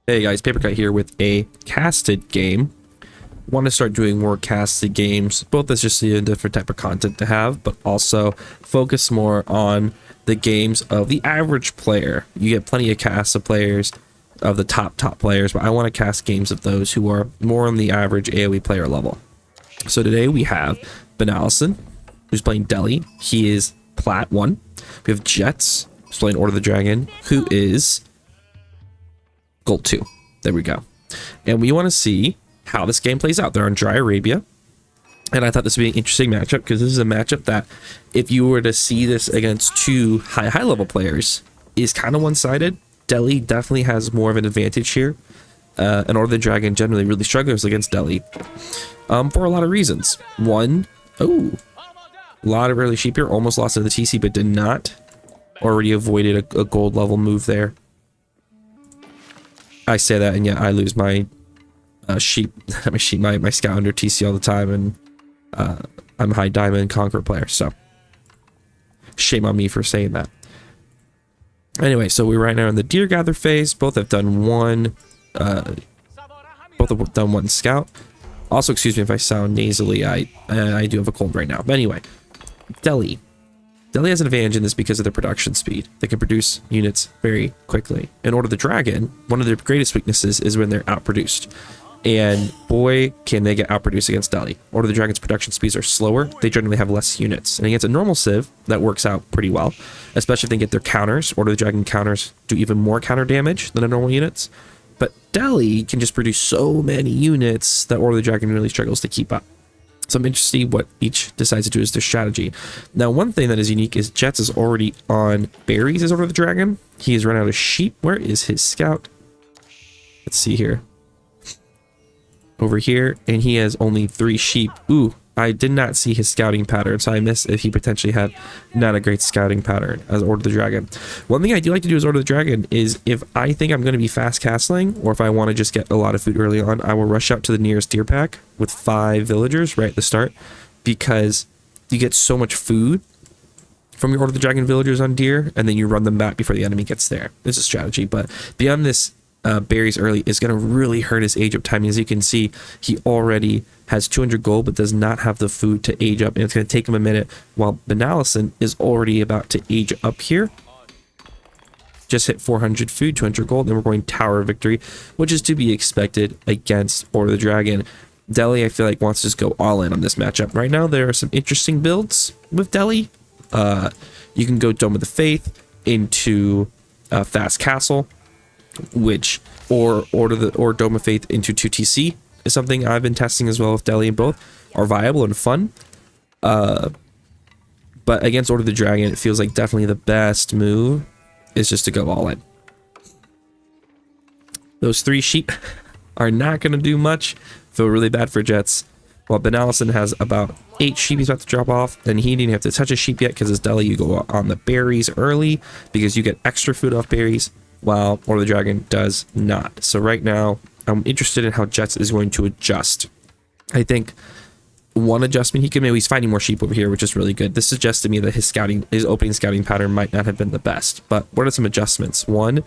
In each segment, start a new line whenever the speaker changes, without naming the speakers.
Hey guys, Papercut here with a casted game. Want to start doing more casted games, both as just a different type of content to have, but also focus more on the games of the average player. You get plenty of casts of players, of the top players, but I want to cast games of those who are more on the average AoE player level. So today we have Benallison, who's playing Deli. He is Plat 1. We have Jets, who's playing Order of the Dragon, who is Gold 2. There we go. And we want to see how this game plays out. They're on Dry Arabia. And I thought this would be an interesting matchup because this is a matchup that if you were to see this against two high level players is kind of one-sided. Deli definitely has more of an advantage here. And Order of the Dragon generally really struggles against Deli for a lot of reasons. One, a lot of early sheep here. Almost lost in the TC, but did not. Already avoided a gold level move there. I say that, and yet I lose my sheep, my scout under TC all the time, and I'm a high diamond conqueror player, so shame on me for saying that. Anyway, so we're right now in the deer gather phase. Both have done one, scout. Also, excuse me if I sound nasally. I do have a cold right now. But anyway, Deli has an advantage in this because of their production speed. They can produce units very quickly. In Order of the Dragon, one of their greatest weaknesses is when they're outproduced. And boy, can they get outproduced against Deli. Order of the Dragon's production speeds are slower. They generally have less units. And against a normal Civ, that works out pretty well. Especially if they get their counters. Order of the Dragon counters do even more counter damage than a normal units. But Deli can just produce so many units that Order of the Dragon really struggles to keep up. So I'm interested to see what each decides to do as their strategy. Now, one thing that is unique is Jets is already on berries as Order of the Dragon. He has run out of sheep. Where is his scout? Let's see here. Over here, and he has only 3 sheep. Ooh, I did not see his scouting pattern, so I missed if he potentially had not a great scouting pattern as Order of the Dragon. One thing I do like to do as Order of the Dragon is if I think I'm going to be fast castling, or if I want to just get a lot of food early on, I will rush out to the nearest deer pack with 5 villagers right at the start, because you get so much food from your Order of the Dragon villagers on deer, and then you run them back before the enemy gets there. It's a strategy, but beyond this, berries early is going to really hurt his age up timing. As you can see, he already has 200 gold but does not have the food to age up, and it's going to take him a minute, while Benallison is already about to age up here. Just hit 400 food, 200 gold, and we're going Tower of Victory, which is to be expected against Order of the Dragon. Deli, I feel like, wants to just go all in on this matchup. Right now, there are some interesting builds with Deli. You can go Dome of the Faith into Fast Castle, or Dome of Faith into 2TC is something I've been testing as well with Deli, and both are viable and fun. But against Order of the Dragon, it feels like definitely the best move is just to go all in. Those 3 sheep are not going to do much. Feel really bad for Jets. While Benallison has about 8 sheep he's about to drop off, and he didn't have to touch a sheep yet because as Deli, you go on the berries early because you get extra food off berries, while Order of the Dragon does not. So right now, I'm interested in how Jets is going to adjust. I think one adjustment he could maybe, he's finding more sheep over here, which is really good. This suggests to me that his opening scouting pattern might not have been the best. But what are some adjustments? One,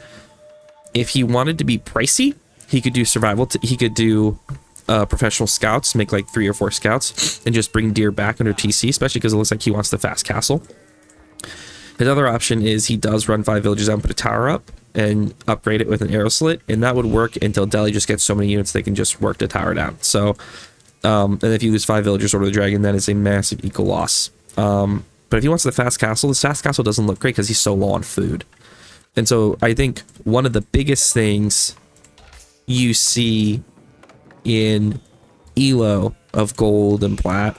if he wanted to be pricey, he could do survival. He could do professional scouts, make like 3 or 4 scouts, and just bring deer back under TC, especially because it looks like he wants the fast castle. His other option is he does run 5 villages out and put a tower up and upgrade it with an arrow slit, and that would work until Deli just gets so many units they can just work the tower down. So, and if you lose 5 villagers Order of the Dragon, that is a massive equal loss. But if he wants the fast castle, doesn't look great because he's so low on food. And so I think one of the biggest things you see in Elo of gold and plat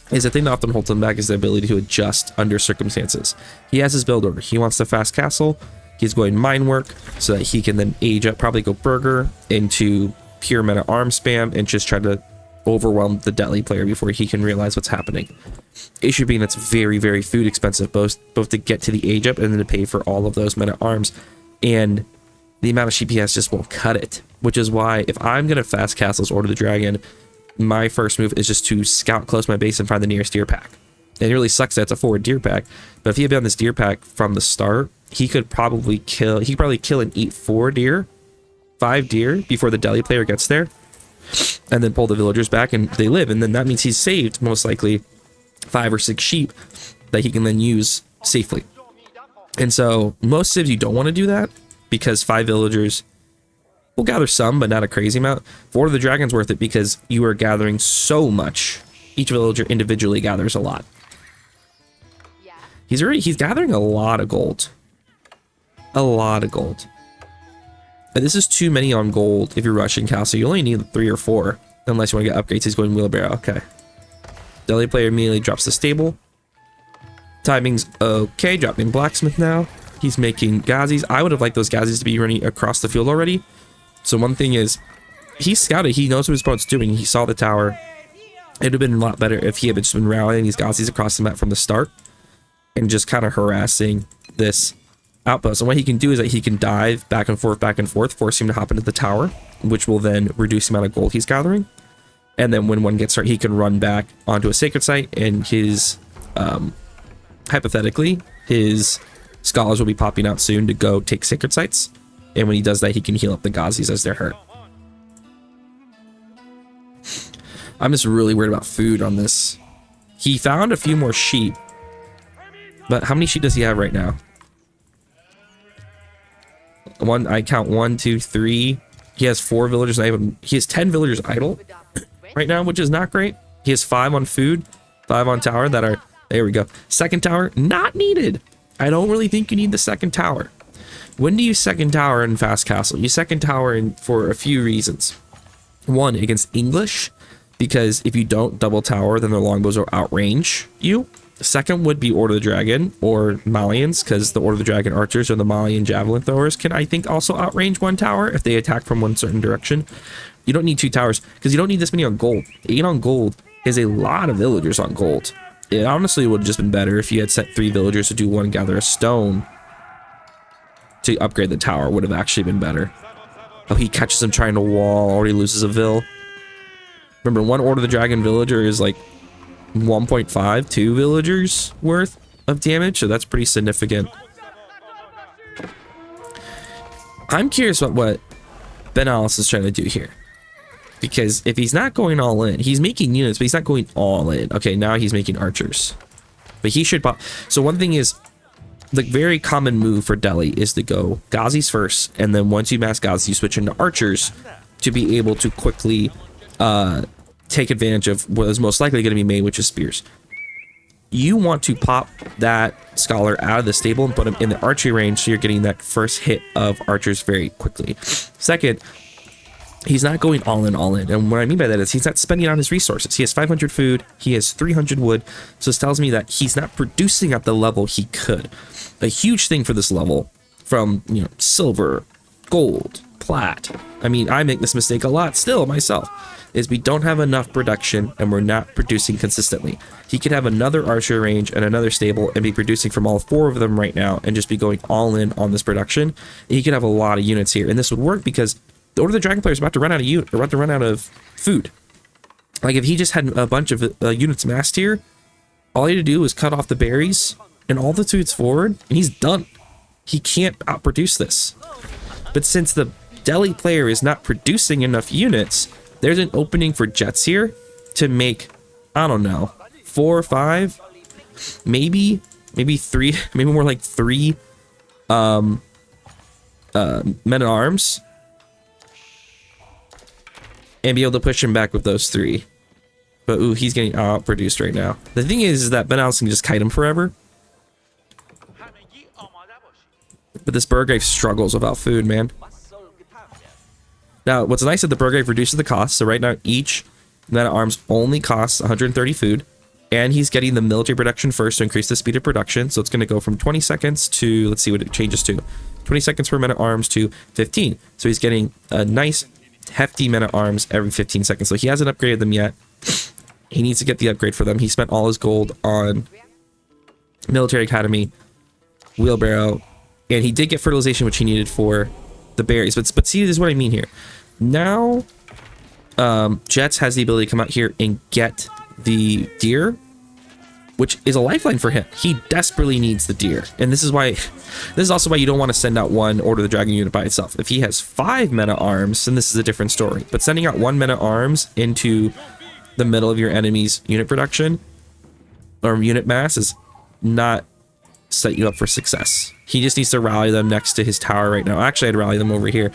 is the thing that often holds him back is the ability to adjust under circumstances. He has his build order. He wants the fast castle. He's going mine work so that he can then age up, probably go burger into pure meta arm spam and just try to overwhelm the Deli player before he can realize what's happening. Issue being that's very, very food expensive, both to get to the age up and then to pay for all of those meta arms. And the amount of sheep he has just won't cut it, which is why if I'm going to fast castles Order of the Dragon, my first move is just to scout close my base and find the nearest deer pack. And it really sucks that it's a forward deer pack, but if he had been on this deer pack from the start, he could probably kill and eat 4 deer 5 deer before the deli player gets there, and then pull the villagers back and they live. And then that means he's saved most likely 5 or 6 sheep that he can then use safely. And so most civs you don't want to do that because 5 villagers will gather some, but not a crazy amount. For Order of the Dragon's worth it because you are gathering so much. Each villager individually gathers a lot. He's gathering a lot of gold. A lot of gold. And this is too many on gold if you're rushing castle. You only need 3 or 4 unless you want to get upgrades. He's going wheelbarrow. Okay. Deli player immediately drops the stable. Timing's okay. Dropping blacksmith now. He's making gazis. I would have liked those gazis to be running across the field already. So one thing is, he scouted. He knows what his opponent's doing. He saw the tower. It would have been a lot better if he had just been rallying these gazis across the map from the start and just kind of harassing this outpost. And what he can do is that he can dive back and forth, force him to hop into the tower, which will then reduce the amount of gold he's gathering. And then when one gets started, he can run back onto a sacred site, and his, hypothetically, his scholars will be popping out soon to go take sacred sites. And when he does that, he can heal up the gazis as they're hurt. I'm just really worried about food on this. He found a few more sheep. But how many sheep does he have right now? I count 1, 2, 3. He has 4 villagers. He has 10 villagers idle right now, which is not great. He has 5 on food, 5 on tower that are, there we go. Second tower, not needed. I don't really think you need the second tower. When do you second tower in Fast Castle? You second tower for a few reasons. 1, against English, because if you don't double tower, then their longbows will outrange you. Second would be Order of the Dragon or Malians, because the Order of the Dragon archers or the Malian javelin throwers can, I think, also outrange 1 tower if they attack from one certain direction. You don't need 2 towers because you don't need this many on gold. 8 on gold is a lot of villagers on gold. It honestly would have just been better if you had set 3 villagers to do 1 gather a stone to upgrade the tower. Would have actually been better. Oh, he catches him trying to wall, already loses a vill. Remember, 1 Order of the Dragon villager is like 1.5, 2 villagers worth of damage, so that's pretty significant. I'm curious about what Ben Alice is trying to do here, because if he's not going all in, he's making units, but he's not going all in. Okay, now he's making archers, but he should pop. So one thing is, the very common move for Delhi is to go gazis first, and then once you mass gazis, you switch into archers to be able to quickly take advantage of what is most likely going to be made, which is spears. You want to pop that scholar out of the stable and put him in the archery range, so you're getting that first hit of archers very quickly. Second, he's not going all in, and what I mean by that is he's not spending on his resources. He has 500 food, he has 300 wood, so this tells me that he's not producing at the level he could. A huge thing for this level, from, you know, silver, gold, plat. I mean, I make this mistake a lot still myself, is we don't have enough production and we're not producing consistently. He could have another archer range and another stable and be producing from all 4 of them right now and just be going all in on this production. And he could have a lot of units here, and this would work because the Order of the Dragon player is about to run out of food. Like, if he just had a bunch of units massed here, all he had to do was cut off the berries and all the food's forward, and he's done. He can't outproduce this. But since the Delhi player is not producing enough units, there's an opening for jets here to make, I don't know, 4 or 5, maybe 3, maybe more like 3 men-at-arms, and be able to push him back with those 3. But ooh, he's getting outproduced right now. The thing is that Ben Alice can just kite him forever. But this Burgrave struggles without food, man. Now, what's nice is the Burgrave reduces the cost. So right now, each men-at-arms only costs 130 food. And he's getting the military production first to increase the speed of production. So it's going to go from 20 seconds to, let's see what it changes to. 20 seconds per men-at-arms to 15. So he's getting a nice, hefty men-at-arms every 15 seconds. So he hasn't upgraded them yet. He needs to get the upgrade for them. He spent all his gold on Military Academy, Wheelbarrow, and he did get fertilization, which he needed for the berries. But see, this is what I mean here. Now, Jets has the ability to come out here and get the deer which is a lifeline for him. He desperately needs the deer. And this is also why you don't want to send out one Order of the Dragon unit by itself. If he has 5 men-at-arms, then this is a different story. But sending out 1 men-at-arms into the middle of your enemy's unit production or unit mass is not set you up for success. He just needs to rally them next to his tower right now. Actually, I'd rally them over here.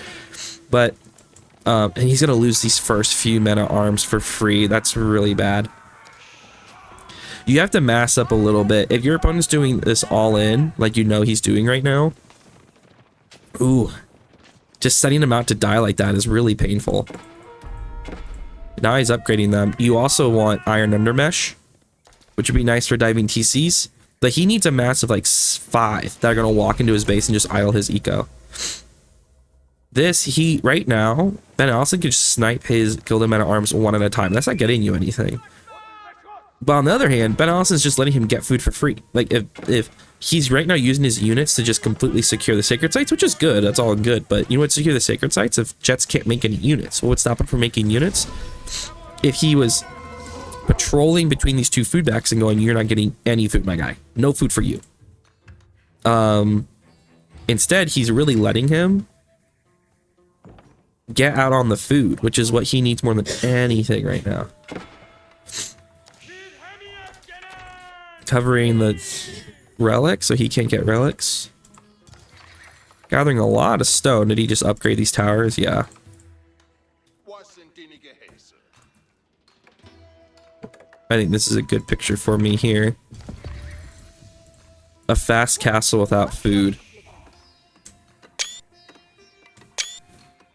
But, and he's going to lose these first few men-at-arms for free. That's really bad. You have to mass up a little bit. If your opponent's doing this all in, like you know he's doing right now, ooh, just setting him out to die like that is really painful. Now he's upgrading them. You also want Iron Undermesh, which would be nice for diving TCs. But he needs a mass of like 5 that are going to walk into his base and just idle his eco. Right now, Ben Allison could just snipe his Gilded Men-at-Arms one at a time. That's not getting you anything. But on the other hand, Ben Allison's just letting him get food for free. Like, if he's right now using his units to just completely secure the sacred sites, which is good, that's all good. But you know what, secure the sacred sites? If Jets can't make any units, what would stop him from making units? If he was patrolling between these 2 food backs and going, you're not getting any food, my guy. No food for you. Instead, he's really letting him get out on the food, which is what he needs more than anything right now. Covering the relics so he can't get relics. Gathering a lot of stone. Did he just upgrade these towers? Yeah. I think this is a good picture for me here. A fast castle without food.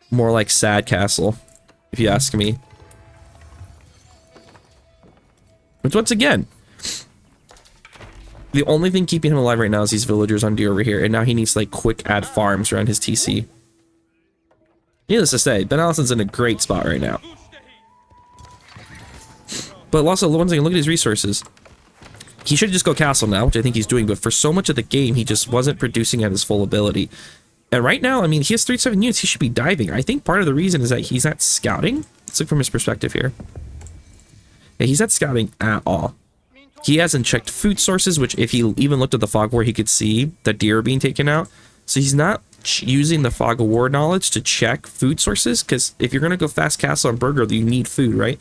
More like sad castle, if you ask me. Which once again, the only thing keeping him alive right now is these villagers on deer over here, and now he needs to like quick add farms around his TC. Needless to say, Ben Allison's in a great spot right now. But also, once again, look at his resources. He should just go castle now, which I think he's doing, but for so much of the game, he just wasn't producing at his full ability. And right now, I mean, he has 37 units, he should be diving. I think part of the reason is that he's not scouting. Let's look from his perspective here. Yeah, he's not scouting at all. He hasn't checked food sources, which if he even looked at the fog war, he could see the deer being taken out. So he's not using the fog of war knowledge to check food sources, because if you're going to go fast castle on burger, you need food, right?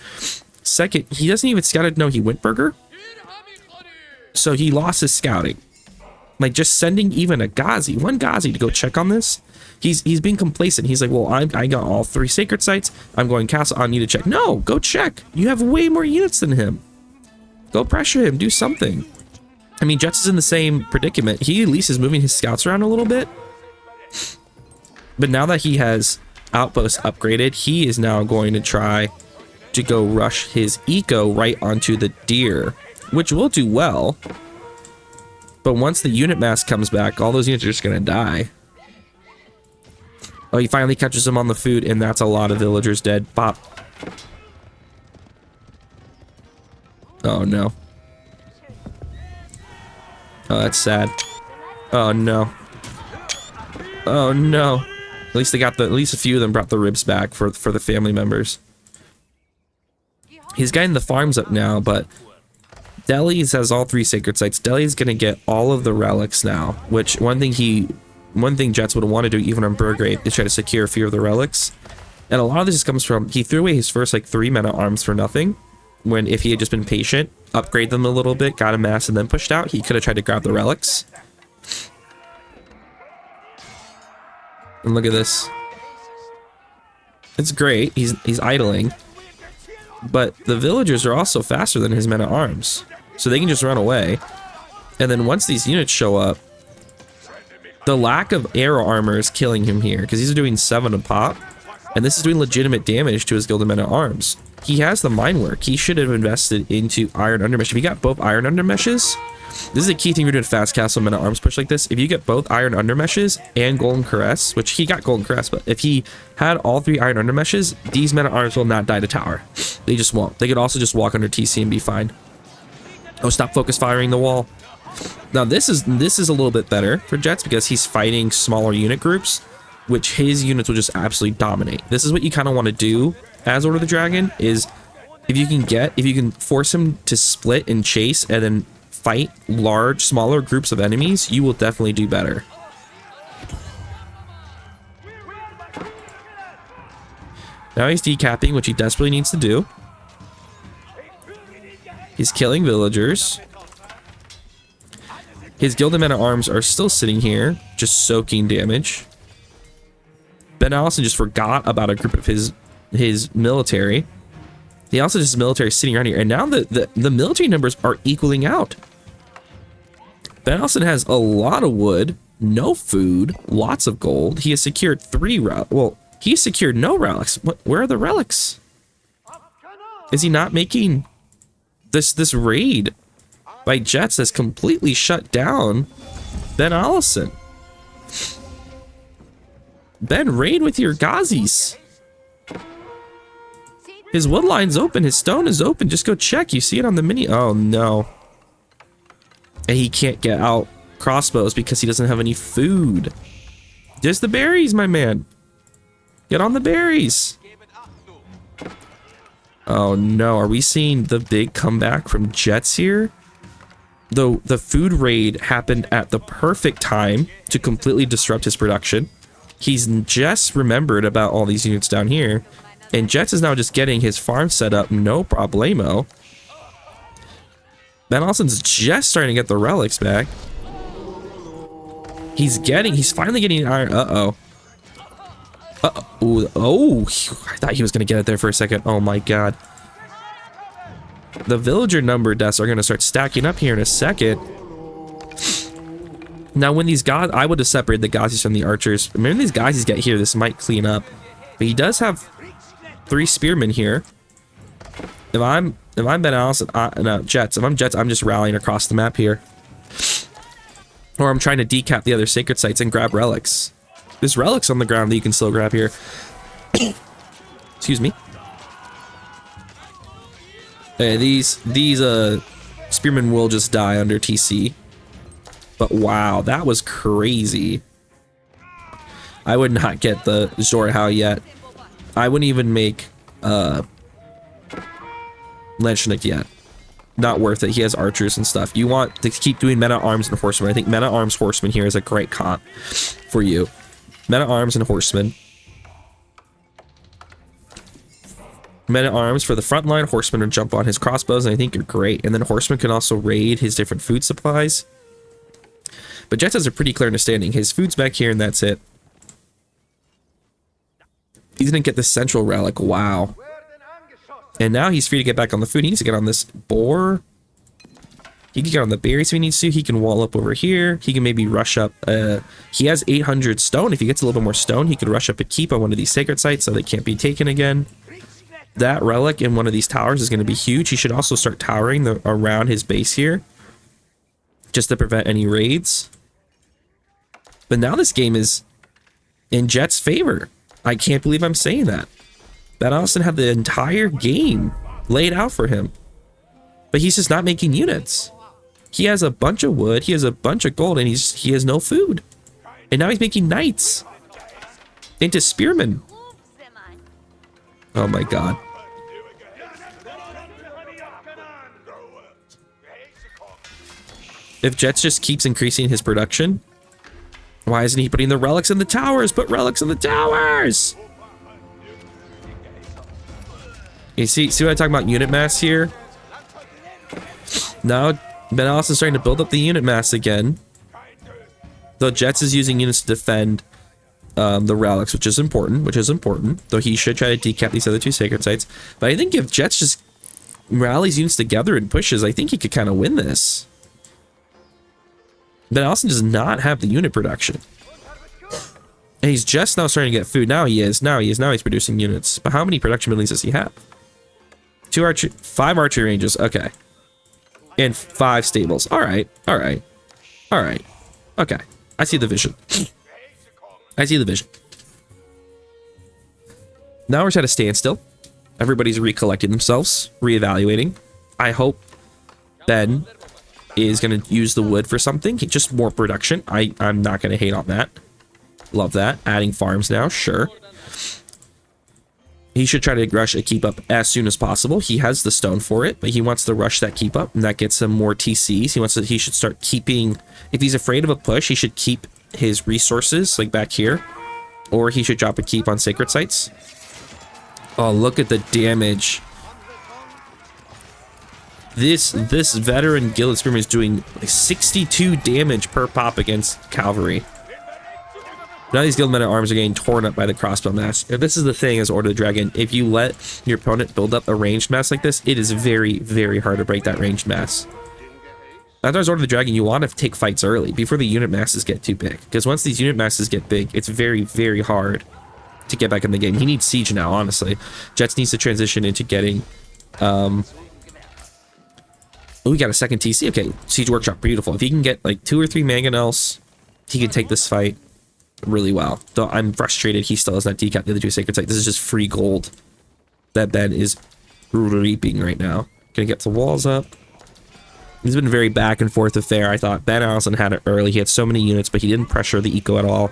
Second, he doesn't even scout to know he went burger. So he lost his scouting. Like just sending even a Ghazi, one Ghazi to go check on this. He's being complacent. He's like, well, I got all 3 sacred sites. I'm going castle. I need to check. No, go check. You have way more units than him. Go pressure him. Do something. I mean, Jets is in the same predicament. He at least is moving his scouts around a little bit. But now that he has outposts upgraded, he is now going to try to go rush his eco right onto the deer, which will do well. But once the unit mass comes back, all those units are just going to die. Oh, he finally catches him on the food, and that's a lot of villagers dead. Pop. Oh, no. Oh, that's sad. Oh, no. Oh, no. At least they got at least a few of them brought the ribs back for the family members. He's getting the farms up now, but Delhi's has all 3 sacred sites. Delhi's gonna get all of the relics now, which one thing Jets would want to do even on Burgrave is try to secure a few of the relics. And a lot of this comes from he threw away his first like 3 men-at-arms for nothing. When if he had just been patient, upgrade them a little bit, got a mass, and then pushed out, he could have tried to grab the relics. And look at this. It's great. He's idling. But the villagers are also faster than his men-at-arms. So they can just run away. And then once these units show up, the lack of arrow armor is killing him here. Because he's doing 7 a pop. And this is doing legitimate damage to his Gilded Men-at-Arms. He has the mine work. He should have invested into Iron Undermesh. If he got both Iron Undermeshes, this is a key thing we're doing fast castle Men-at-Arms push like this. If you get both Iron Undermeshes and Golden Caress, which he got Golden Caress, but if he had all 3 Iron Undermeshes, these Men-at-Arms will not die to tower. They just won't. They could also just walk under TC and be fine. Oh, stop focus firing the wall. Now this is a little bit better for Jets because he's fighting smaller unit groups, which his units will just absolutely dominate. This is what you kind of want to do as Order of the Dragon, is if you can force him to split and chase and then fight smaller groups of enemies, you will definitely do better. Now he's decapping, which he desperately needs to do. He's killing villagers. His Gilded Men at Arms are still sitting here, just soaking damage. Ben Allison just forgot about a group of his military. He also just military sitting around here, and now the military numbers are equaling out. Ben Allison has a lot of wood, no food, lots of gold. He has secured 3 relics. Well, he secured no relics. Where are the relics? Is he not making this raid by jets has completely shut down Ben Allison? Ben, raid with your Gazis. His wood line's open. His stone is open. Just go check. You see it on the mini. Oh, no. And he can't get out crossbows because he doesn't have any food. Just the berries, my man. Get on the berries. Oh, no. Are we seeing the big comeback from Jets here? Though the food raid happened at the perfect time to completely disrupt his production. He's just remembered about all these units down here. And Jets is now just getting his farm set up, no problemo. Ben Allison's just starting to get the relics back. He's finally getting iron. Uh-oh. Uh-oh. Oh, I thought he was going to get it there for a second. Oh my god. The villager number deaths are going to start stacking up here in a second. Now, when these guys, I would have separated the Gazis from the archers. Remember these guys get here, this might clean up. But he does have 3 spearmen here. If I'm Ben Allison, no, Jets. If I'm Jets, I'm just rallying across the map here. Or I'm trying to decap the other sacred sites and grab relics. There's relics on the ground that you can still grab here. Excuse me. These spearmen will just die under TC. But wow, that was crazy. I would not get the Zorhao yet. I wouldn't even make Lenschnik yet. Not worth it. He has archers and stuff. You want to keep doing men at arms and horsemen. I think men at arms horsemen here is a great comp for you. Men at arms and horsemen. Men at arms for the front line. Horsemen will jump on his crossbows, and I think you're great. And then horsemen can also raid his different food supplies. But Jets has a pretty clear understanding. His food's back here, and that's it. He didn't get the central relic. Wow. And now he's free to get back on the food. He needs to get on this boar. He can get on the berries if he needs to. He can wall up over here. He can maybe rush up. He has 800 stone. If he gets a little bit more stone, he could rush up and keep on one of these sacred sites so they can't be taken again. That relic in one of these towers is going to be huge. He should also start towering around his base here, just to prevent any raids. But now this game is in Jet's favor. I can't believe I'm saying that. Ben Allison had the entire game laid out for him. But he's just not making units. He has a bunch of wood, he has a bunch of gold, and he has no food. And now he's making knights into spearmen. Oh my god. If Jets just keeps increasing his production, why isn't he putting the relics in the towers? Put relics in the towers! You see what I'm talking about unit mass here? Now, Ben Allison's starting to build up the unit mass again. Though Jets is using units to defend the relics, which is important. Though he should try to decap these other 2 sacred sites. But I think if Jets just rallies units together and pushes, I think he could kind of win this. Ben Allison does not have the unit production. And he's just now starting to get food. Now he is. Now he's producing units. But how many production buildings does he have? 5 archery ranges. Okay. And 5 stables. Alright. Okay. I see the vision. Now we're at a standstill. Everybody's recollecting themselves, reevaluating. I hope Ben is going to use the wood for something. Just more production. I'm not going to hate on that. Love that. Adding farms now, sure. He should try to rush a keep up as soon as possible. He has the stone for it, but he wants to rush that keep up, and that gets him more TCs. He should start keeping, if he's afraid of a push, he should keep his resources like back here, or he should drop a keep on sacred sites. Oh, look at the damage. This veteran Gilded Spearman is doing like 62 damage per pop against cavalry. Now these guild men at arms are getting torn up by the crossbow mass. If this is the thing as Order of the Dragon, if you let your opponent build up a ranged mass like this, it is very, very hard to break that ranged mass. After Order of the Dragon, you want to take fights early before the unit masses get too big. Because once these unit masses get big, it's very, very hard to get back in the game. He needs siege now, honestly. Jets needs to transition into getting... Oh, we got a second TC. Okay, Siege Workshop, beautiful. If he can get like 2 or 3 mangonels, he can take this fight really well. Though I'm frustrated he still has not decap the other 2 sacred sites. This is just free gold that Ben is reaping right now. Gonna get the walls up. He's been very back and forth affair. I thought Ben Allison had it early. He had so many units, but he didn't pressure the eco at all.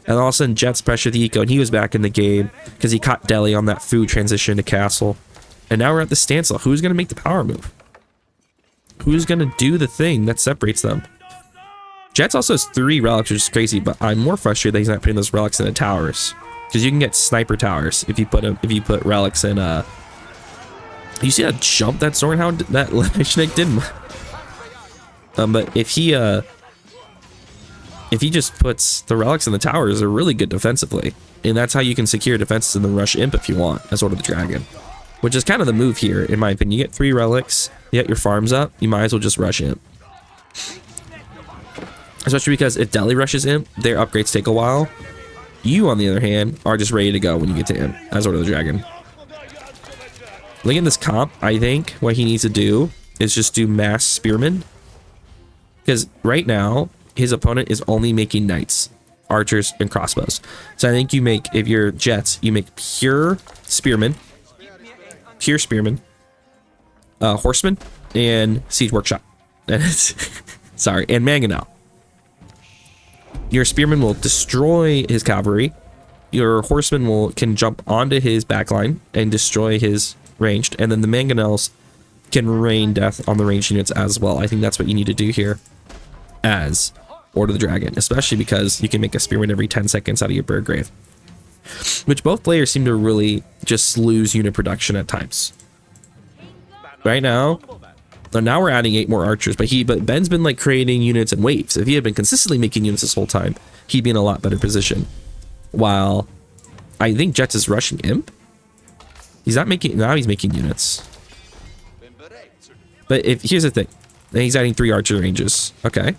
And all of a sudden, Jets pressured the eco, and he was back in the game because he caught Delhi on that food transition to castle. And now we're at the standstill. Who's gonna make the power move? Who's gonna do the thing that separates them? Jets also has 3 relics, which is crazy, but I'm more frustrated that he's not putting those relics in the towers, because you can get sniper towers if you put relics in. You see that jump that Zornhound that Leshnik did? But if he just puts the relics in the towers, they're really good defensively, and that's how you can secure defenses in the rush imp if you want as Order of the Dragon, which is kind of the move here in my opinion. You get 3 relics, you get your farms up, you might as well just rush imp. Especially because if Delhi rushes imp, their upgrades take a while. You, on the other hand, are just ready to go when you get to imp as Order of the Dragon. Looking at this comp, I think what he needs to do is just do mass spearmen. Because right now, his opponent is only making knights, archers, and crossbows. So I think you make, if you're Jets, you make pure spearmen, horsemen, and siege workshop. Sorry, and mangonel. Your spearman will destroy his cavalry. Your horseman can jump onto his backline and destroy his ranged, and then the mangonels can rain death on the ranged units as well. I think that's what you need to do here as Order of the Dragon, especially because you can make a spearman every 10 seconds out of your Burgrave, which both players seem to really just lose unit production at times. Right now, now we're adding 8 more archers, but Ben's been like creating units in waves. If he had been consistently making units this whole time, he'd be in a lot better position. While I think Jets is rushing imp. He's not making, now he's making units. But here's the thing, he's adding 3 archer ranges. Okay.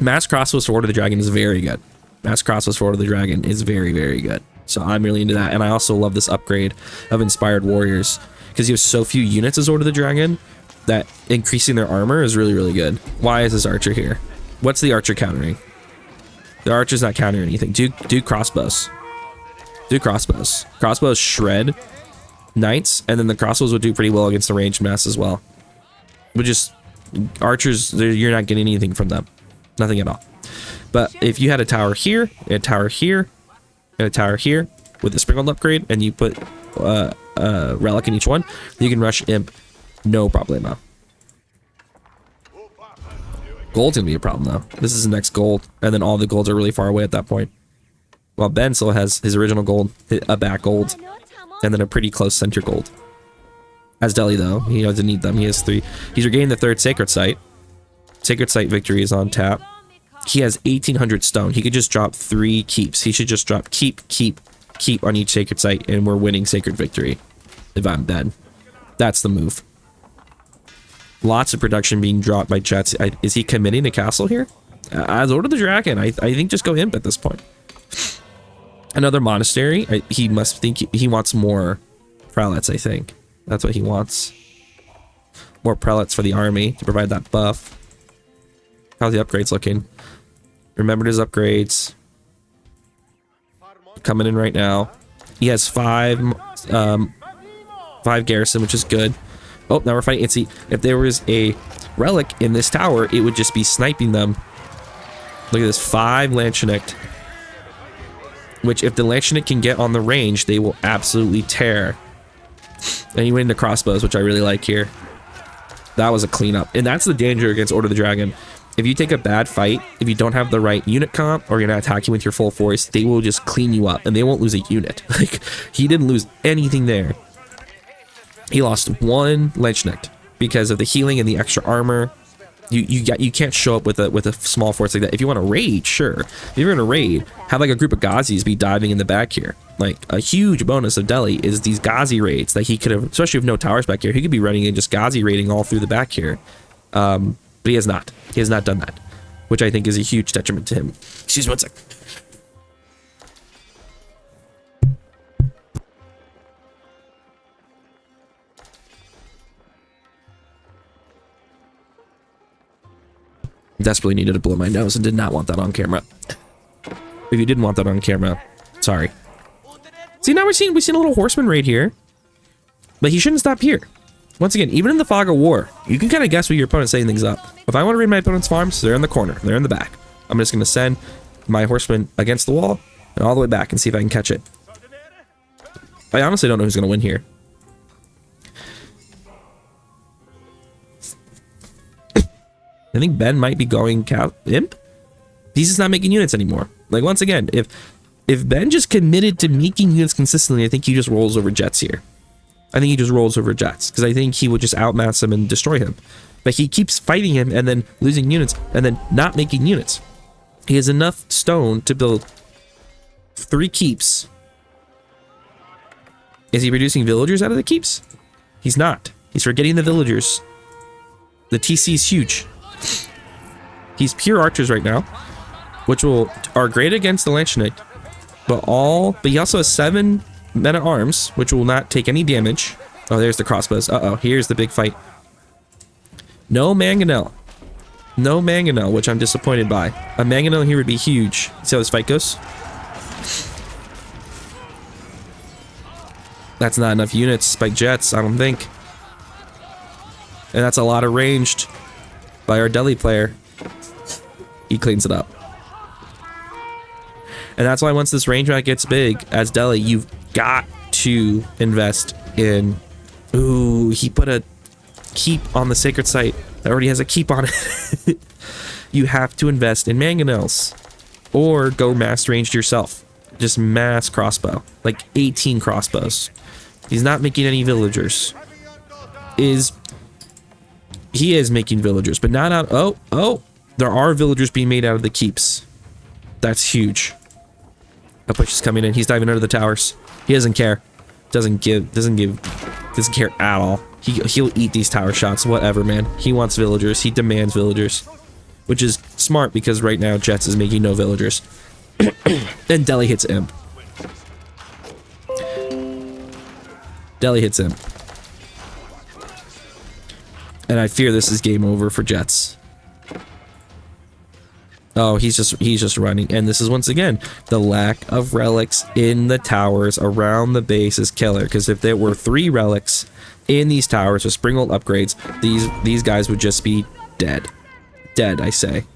Mass crossbows for Order of the Dragon is very good. Mass crossbows for Order of the Dragon is very, very good. So I'm really into that. And I also love this upgrade of Inspired Warriors, because you have so few units as Order of the Dragon that increasing their armor is really, really good. Why is this archer here? What's the archer countering? The archer's not countering anything. Do crossbows. Do crossbows. Crossbows shred knights, and then the crossbows would do pretty well against the ranged mass as well. But just archers, you're not getting anything from them. Nothing at all. But if you had a tower here, a tower here, and a tower here with a sprinkled upgrade, and you put a relic in each one, you can rush imp no problemo. Gold's gonna be a problem though. This is the next gold, and then all the golds are really far away at that point. While Ben still has his original gold, a back gold, and then a pretty close center gold. As Delhi though, he doesn't need them. He has 3. He's regaining the 3rd sacred site. Sacred site victory is on tap. He has 1800 stone. He could just drop 3 keeps. He should just drop keep on each sacred site, and we're winning sacred victory. If I'm dead, that's the move. Lots of production being dropped by Jets. Is he committing a castle here? As Order of the Dragon, I think just go imp at this point. Another monastery. He must think he wants more prelates. I think that's what he wants. More prelates for the army to provide that buff. How's the upgrades looking? Remembered his upgrades. Coming in right now. He has 5 garrison, which is good. Oh, now we're fighting. And see, if there was a relic in this tower, it would just be sniping them. Look at this, 5 Landsknecht which if the Lanchinate can get on the range, they will absolutely tear. And he went into crossbows, which I really like here. That was a cleanup. And that's the danger against Order of the Dragon. If you take a bad fight, if you don't have the right unit comp, or you're not attacking with your full force, they will just clean you up, and they won't lose a unit. Like, he didn't lose anything there. He lost one Lanchinate because of the healing and the extra armor. You can't show up with a small force like that. If you want to raid, sure. If you're gonna raid, have like a group of Ghazis be diving in the back here. Like, a huge bonus of Delhi is these Ghazi raids that he could have, especially with no towers back here. He could be running in just Ghazi raiding all through the back here. But he has not. He has not done that, which I think is a huge detriment to him. Excuse me one sec. Desperately needed to blow my nose and did not want that on camera. If you didn't want that on camera, sorry. See, now we've seen a little horseman raid here, but he shouldn't stop here. Once again, even in the fog of war, you can kind of guess what your opponent's setting things up. If I want to raid my opponent's farms, they're in the corner, they're in the back. I'm just going to send my horseman against the wall and all the way back and see if I can catch it. I honestly don't know who's going to win here. I think Ben might be going Imp. He's just not making units anymore. Like, once again, if Ben just committed to making units consistently, I think he just rolls over Jets here. I think he just rolls over Jets, because I think he would just outmass him and destroy him. But he keeps fighting him and then losing units and then not making units. He has enough stone to build 3 keeps. Is he reducing villagers out of the keeps? He's not. He's forgetting the villagers. The TC is huge. He's pure archers right now, which are great against the Lanchinate, but he also has 7 men at arms, which will not take any damage. Oh, there's the crossbows. Uh-oh, here's the big fight. No mangonel. No mangonel, which I'm disappointed by. A mangonel here would be huge. See how this fight goes? That's not enough units by Jets, I don't think. And that's a lot of ranged by our Delhi player. He cleans it up. And that's why once this range rat gets big, as Delhi, you've got to invest in... Ooh, he put a keep on the sacred site that already has a keep on it. You have to invest in mangonels. Or go mass ranged yourself. Just mass crossbow. Like 18 crossbows. He's not making any villagers. He is making villagers, but not out... Oh! There are villagers being made out of the keeps. That's huge. A push is coming in. He's diving under the towers. He doesn't care. Doesn't care at all. He'll eat these tower shots. Whatever, man. He wants villagers. He demands villagers. Which is smart because right now Jets is making no villagers. And Delhi hits Imp. Delhi hits Imp. And I fear this is game over for Jets. Oh, he's just running. And this is once again, the lack of relics in the towers around the base is killer. Because if there were 3 relics in these towers with Springald upgrades, these guys would just be dead. Dead, I say.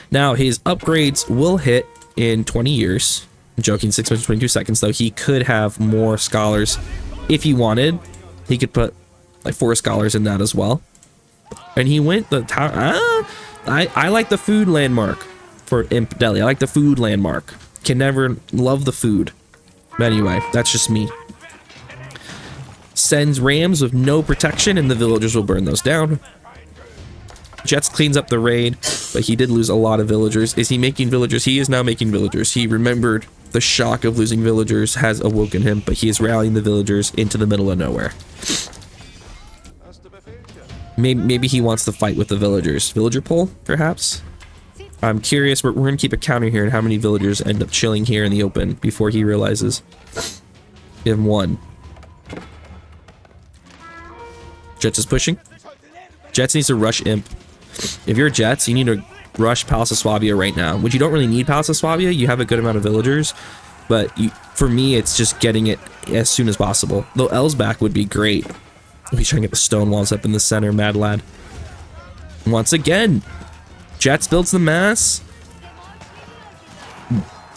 Now, his upgrades will hit in 20 years. I'm joking, 6 minutes 22 seconds, though. He could have more scholars if he wanted. He could put like 4 scholars in that as well. And he went the tower. I like the food landmark for Imp Delhi. I like the food landmark. Can never love the food. But anyway, that's just me. Sends rams with no protection, and the villagers will burn those down. Jets cleans up the raid, but he did lose a lot of villagers. Is he making villagers? He is now making villagers. He remembered the shock of losing villagers has awoken him, but he is rallying the villagers into the middle of nowhere. Maybe he wants to fight with the villagers. Villager pull, perhaps? I'm curious. We're going to keep a counter here and how many villagers end up chilling here in the open before he realizes. Give him 1. Jets is pushing. Jets needs to rush Imp. If you're Jets, you need to rush Palace of Swabia right now. Which you don't really need Palace of Swabia. You have a good amount of villagers. But for me, it's just getting it as soon as possible. Though Elsbach would be great. He's trying to get the stone walls up in the center, mad lad. Once again, Jets builds the mass.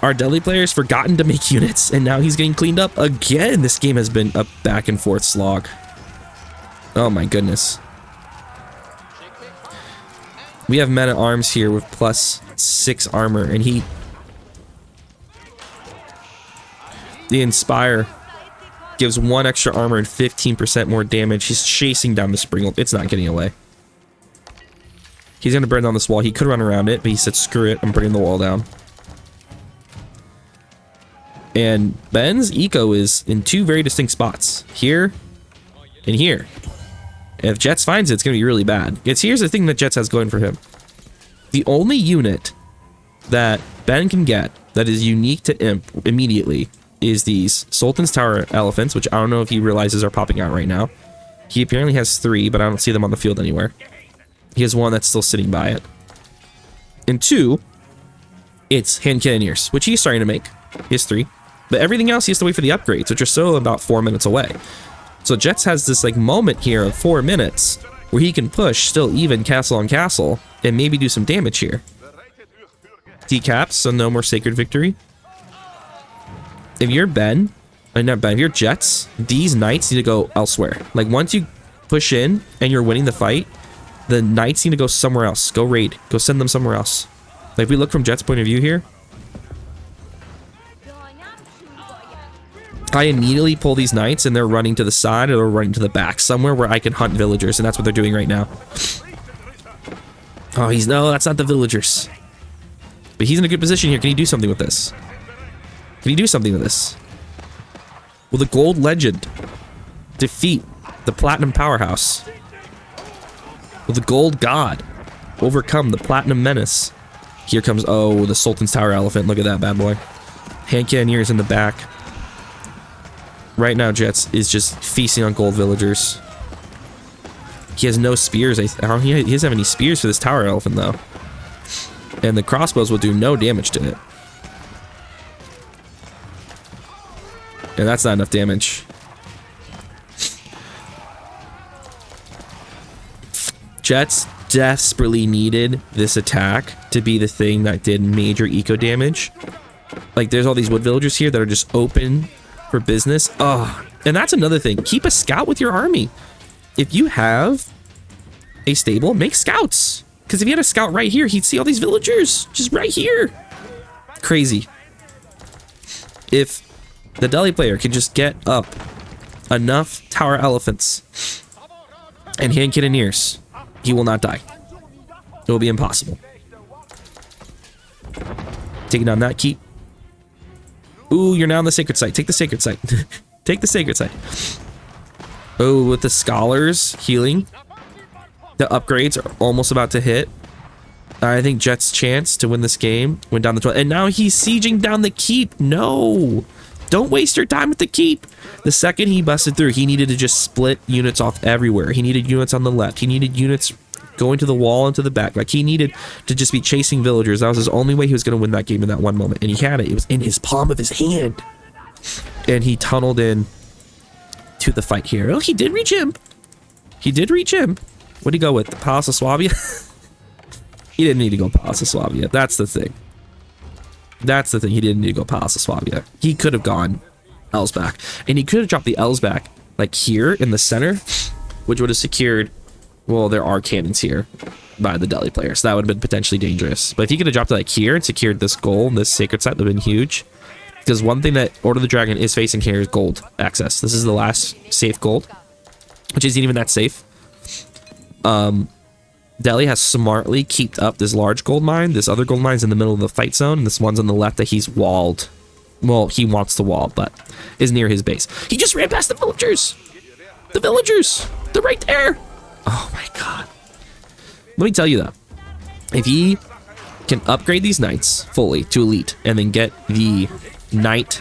Our Delhi player's forgotten to make units, and now he's getting cleaned up again. This game has been a back and forth slog. Oh my goodness. We have men at arms here with +6 armor, and the Inspire gives 1 extra armor and 15% more damage. He's chasing down the Springle. It's not getting away. He's gonna burn down this wall. He could run around it, but he said, screw it, I'm burning the wall down. And Ben's eco is in 2 very distinct spots. Here and here. And if Jets finds it, it's gonna be really bad. Here's the thing that Jets has going for him. The only unit that Ben can get that is unique to Imp immediately is these Sultan's Tower elephants, which I don't know if he realizes are popping out right now. He apparently has 3, but I don't see them on the field anywhere. He has 1 that's still sitting by it. And 2, it's hand cannoneers, which he's starting to make. He has 3. But everything else, he has to wait for the upgrades, which are still about 4 minutes away. So Jets has this like moment here of 4 minutes where he can push still even castle on castle and maybe do some damage here. Decaps, so no more Sacred Victory. If you're Ben, not Ben, if you're Jets, these knights need to go elsewhere. Like once you push in and you're winning the fight, the knights need to go somewhere else. Go raid. Go send them somewhere else. Like if we look from Jets' point of view here, I immediately pull these knights and they're running to the side or running to the back, somewhere where I can hunt villagers, and that's what they're doing right now. Oh, no, that's not the villagers. But he's in a good position here. Can he do something with this? Can he do something with this? Will the Gold Legend defeat the Platinum Powerhouse? Will the Gold God overcome the Platinum Menace? Here comes, oh, the Sultan's Tower Elephant. Look at that bad boy. Hand Cannoneers in the back. Right now, Jets is just feasting on gold villagers. He has no spears. He doesn't have any spears for this Tower Elephant, though. And the crossbows will do no damage to it. And that's not enough damage. Jets desperately needed this attack to be the thing that did major eco damage. Like, there's all these wood villagers here that are just open for business. Oh, and that's another thing. Keep a scout with your army. If you have a stable, make scouts. Because if he had a scout right here, he'd see all these villagers just right here. Crazy. If the Delhi player can just get up enough tower elephants and hand cannoneers, he will not die. It will be impossible. Taking down that keep. Ooh, you're now on the sacred site. Take the sacred site. Take the sacred site. Oh, with the scholars healing. The upgrades are almost about to hit. I think Jet's chance to win this game went down the 12. And now he's sieging down the keep. No. Don't waste your time with the keep. The second he busted through, he needed to just split units off everywhere. He needed units on the left. He needed units going to the wall and to the back. Like, he needed to just be chasing villagers. That was his only way he was going to win that game in that one moment. And he had it. It was in his palm of his hand. And he tunneled in to the fight here. Oh, he did reach him. He did reach him. What'd he go with? The Palace of Swabia? He didn't need to go Palace of Swabia. That's the thing. That's the thing. He didn't need to go Palace of Swabia. He could have gone Elsback. And he could have dropped the Elsback, like, here in the center, which would have secured... Well, there are cannons here by the Delhi player, so that would have been potentially dangerous. But if he could have dropped it like here and secured this gold, this sacred site, would have been huge. Because one thing that Order of the Dragon is facing here is gold access. This is the last safe gold, which isn't even that safe. Delhi has smartly kept up this large gold mine. This other gold mine's in the middle of the fight zone, and this one's on the left that he's walled. Well, he wants to wall, but is near his base. He just ran past the villagers! The villagers! They're right there! Oh my god. Let me tell you though, if he can upgrade these knights fully to elite and then get the knight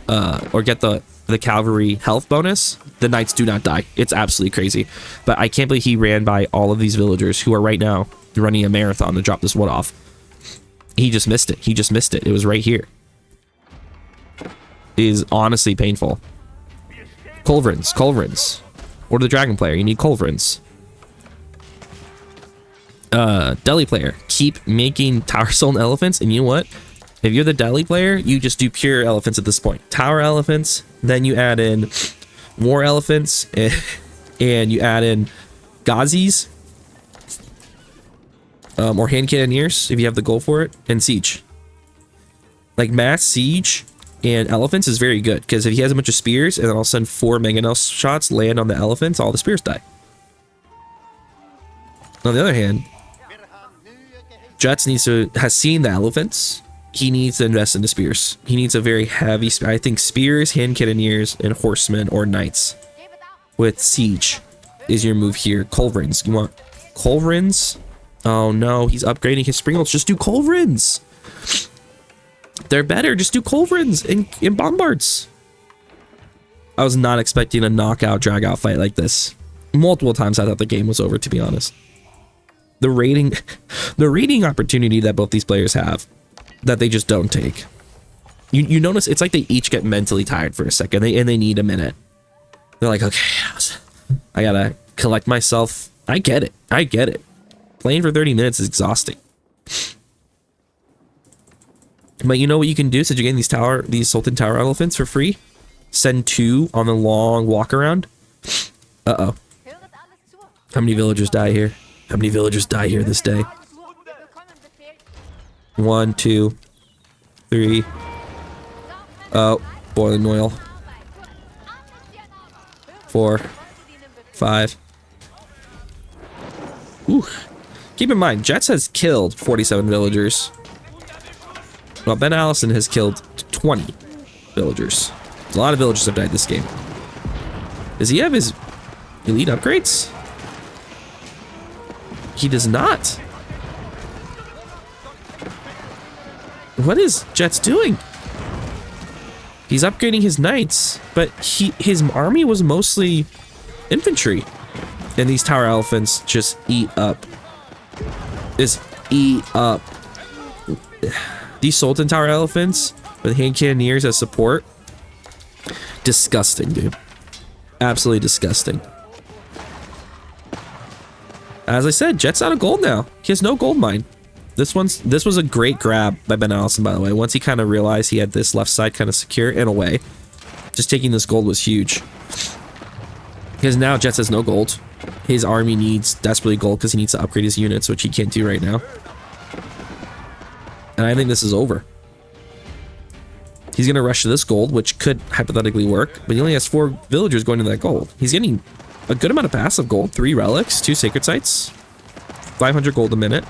or get the cavalry health bonus, the knights do not die. It's absolutely crazy. But I can't believe he ran by all of these villagers who are right now running a marathon to drop this wood off. He just missed it. He just missed it. It was right here. It is honestly painful. Culverins. Or the dragon player, you need culverins. Delhi player, keep making Tower Soul elephants, and you know what? If you're the Delhi player, you just do pure elephants at this point. Tower elephants, then you add in more elephants, and you add in Ghazis, or hand cannoneers if you have the goal for it, and siege. Like mass siege and elephants is very good, because if he has a bunch of spears and then all of a sudden 4 mangonel shots land on the elephants, all the spears die. On the other hand, Jets has seen the elephants. He needs to invest into spears. He needs a very heavy spear. I think spears, hand cannoneers, and horsemen or knights with siege is your move here. Culverins. You want culverins? Oh no, he's upgrading his spring bolts. Just do culverins. They're better. Just do culverins and bombards. I was not expecting a knockout, drag-out fight like this. Multiple times I thought the game was over, to be honest. The rating opportunity that both these players have, that they just don't take. You notice it's like they each get mentally tired for a second, and they need a minute. They're like, okay, I gotta collect myself. I get it. I get it. Playing for 30 minutes is exhausting. But you know what you can do since you're getting these Sultan Tower elephants for free? Send 2 on the long walk around. Uh-oh. How many villagers die here? How many villagers die here this day? 1, 2, 3. Oh, boiling oil. 4, 5. Ooh. Keep in mind, Jets has killed 47 villagers. Well, Ben Allison has killed 20 villagers. A lot of villagers have died this game. Does he have his elite upgrades? He does not. What is Jets doing? He's upgrading his knights, but his army was mostly infantry. And these tower elephants just eat up. Just eat up. These Sultan Tower elephants with hand cannoneers as support. Disgusting, dude. Absolutely disgusting. As I said, Jet's out of gold now. He has no gold mine. This was a great grab by Ben Allison, by the way. Once he kind of realized he had this left side kind of secure in a way. Just taking this gold was huge. Because now Jets has no gold. His army needs desperately gold because he needs to upgrade his units, which he can't do right now. And I think this is over. He's going to rush to this gold, which could hypothetically work, but he only has 4 villagers going to that gold. He's getting a good amount of passive gold. 3 relics, 2 sacred sites, 500 gold a minute.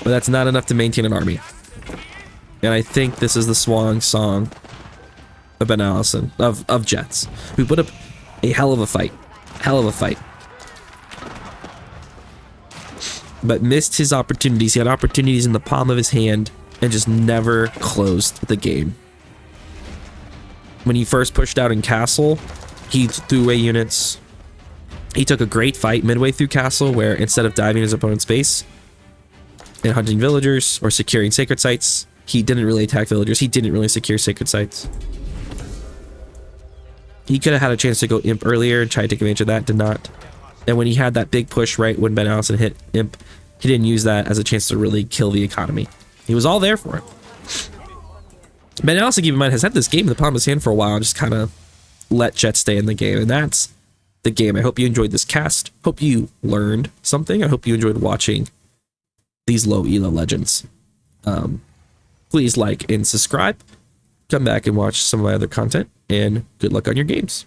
But that's not enough to maintain an army. And I think this is the swan song of Ben Allison, of Jets, who put up a hell of a fight. Hell of a fight. But missed his opportunities. He had opportunities in the palm of his hand and just never closed the game. When he first pushed out in Castle, he threw away units. He took a great fight midway through Castle where instead of diving his opponent's base and hunting villagers or securing sacred sites, he didn't really attack villagers. He didn't really secure sacred sites. He could have had a chance to go Imp earlier and try to take advantage of that, did not. And when he had that big push right when Ben Allison hit Imp, he didn't use that as a chance to really kill the economy. He was all there for it. Ben Allison, keep in mind, has had this game in the palm of his hand for a while and just kind of let Jet stay in the game. And that's the game. I hope you enjoyed this cast. Hope you learned something. I hope you enjoyed watching these low elo legends. Please like and subscribe. Come back and watch some of my other content. And good luck on your games.